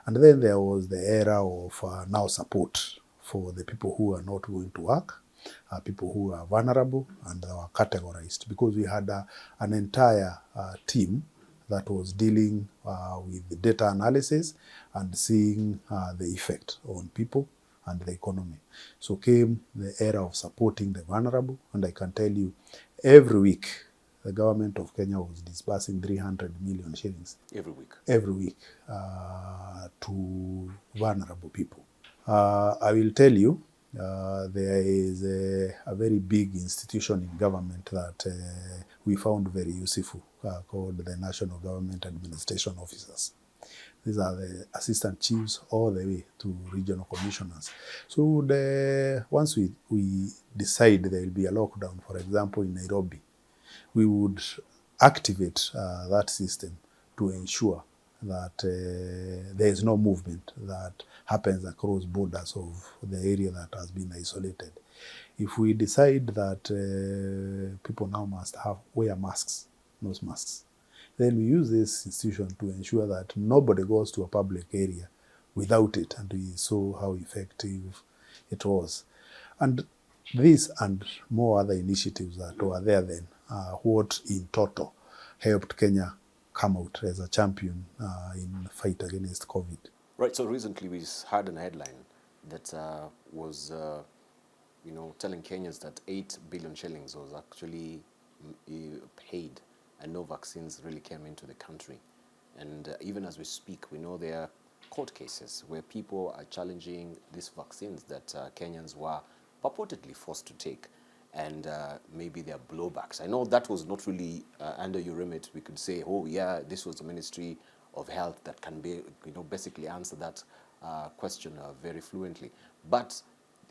And then there was the era of now support for the people who are not going to work, people who are vulnerable, and they were categorized because we had an entire team that was dealing with the data analysis and seeing the effect on people and the economy. So came the era of supporting the vulnerable, and I can tell you, every week, the government of Kenya was disbursing 300 million shillings. Every week to vulnerable people. I will tell you, there is a very big institution in government that we found very useful called the National Government Administration Officers. These are the assistant chiefs all the way to regional commissioners. So once we decide there will be a lockdown, for example, in Nairobi, we would activate that system to ensure that there is no movement that happens across borders of the area that has been isolated. If we decide that people now must wear masks, nose masks, then we use this institution to ensure that nobody goes to a public area without it, and we saw how effective it was. And this and more other initiatives that were there then, what in total helped Kenya come out as a champion in the fight against COVID. Right, so recently we had an headline that was telling Kenyans that 8 billion shillings was actually paid and no vaccines really came into the country. And even as we speak, we know there are court cases where people are challenging these vaccines that Kenyans were purportedly forced to take, and maybe there are blowbacks. I know that was not really under your remit. We could say, oh yeah, this was the Ministry of Health that can be, basically answer that question very fluently. But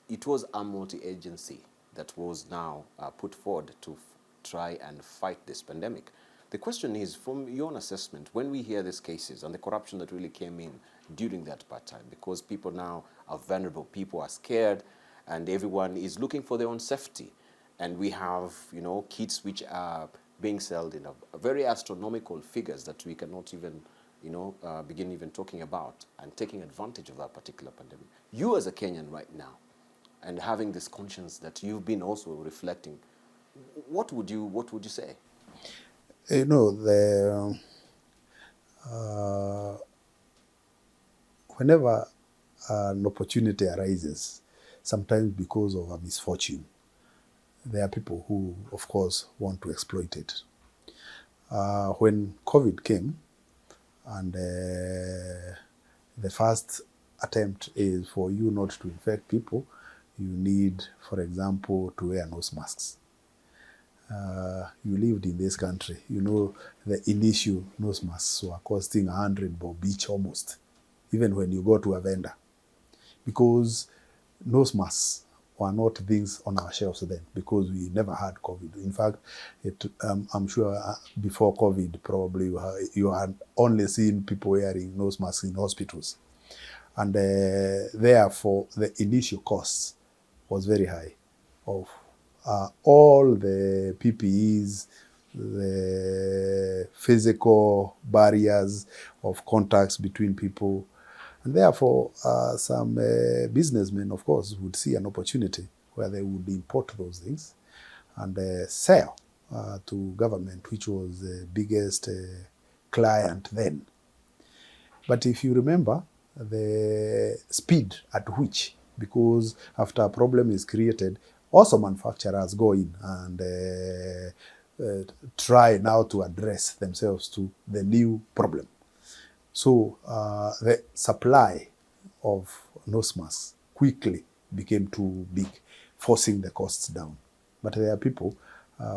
it was a multi-agency that was now put forward to try and fight this pandemic. The question is, from your own assessment, when we hear these cases and the corruption that really came in during that part time, because people now are vulnerable, people are scared, and everyone is looking for their own safety. And we have, kits which are being sold in a very astronomical figures that we cannot even, begin even talking about, and taking advantage of that particular pandemic. You as a Kenyan right now, and having this conscience that you've been also reflecting, what would you say? Whenever an opportunity arises, sometimes because of a misfortune, there are people who, of course, want to exploit it. When COVID came, and the first attempt is for you not to infect people, you need, for example, to wear nose masks. You lived in this country, the initial nose masks were costing 100 bob each almost, even when you go to a vendor, because nose masks were not things on our shelves then, because we never had COVID. In fact, I'm sure before COVID, probably you had only seen people wearing nose masks in hospitals. And therefore, the initial costs was very high of all the PPEs, the physical barriers of contacts between people. And therefore, some businessmen, of course, would see an opportunity where they would import those things and sell to government, which was the biggest client then. But if you remember, the speed at which, because after a problem is created, also manufacturers go in and try now to address themselves to the new problem. So the supply of nose masks quickly became too big, forcing the costs down. But there are people,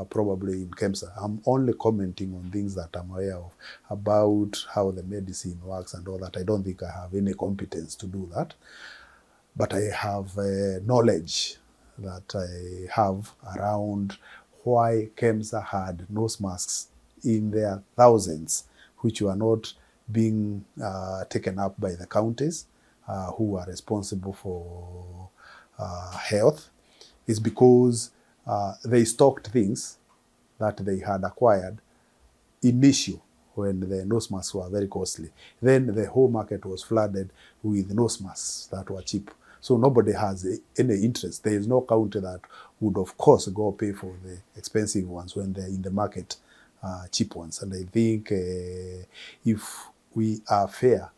probably in KEMSA, I'm only commenting on things that I'm aware of, about how the medicine works and all that. I don't think I have any competence to do that. But I have knowledge that I have around why KEMSA had nose masks in their thousands, which were not being taken up by the counties who are responsible for health, is because they stocked things that they had acquired initial when the nose masks were very costly. Then the whole market was flooded with nose masks that were cheap. So nobody has any interest. There is no county that would, of course, go pay for the expensive ones when they're in the market, cheap ones. And I think if we are fair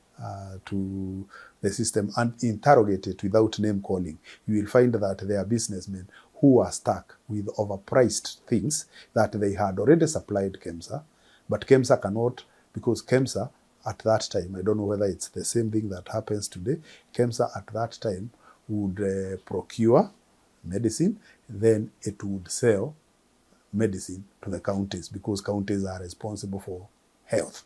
to the system and interrogate it without name calling, you will find that there are businessmen who are stuck with overpriced things that they had already supplied KEMSA, but KEMSA cannot, because KEMSA at that time, I don't know whether it's the same thing that happens today, KEMSA at that time would procure medicine, then it would sell medicine to the counties because counties are responsible for health.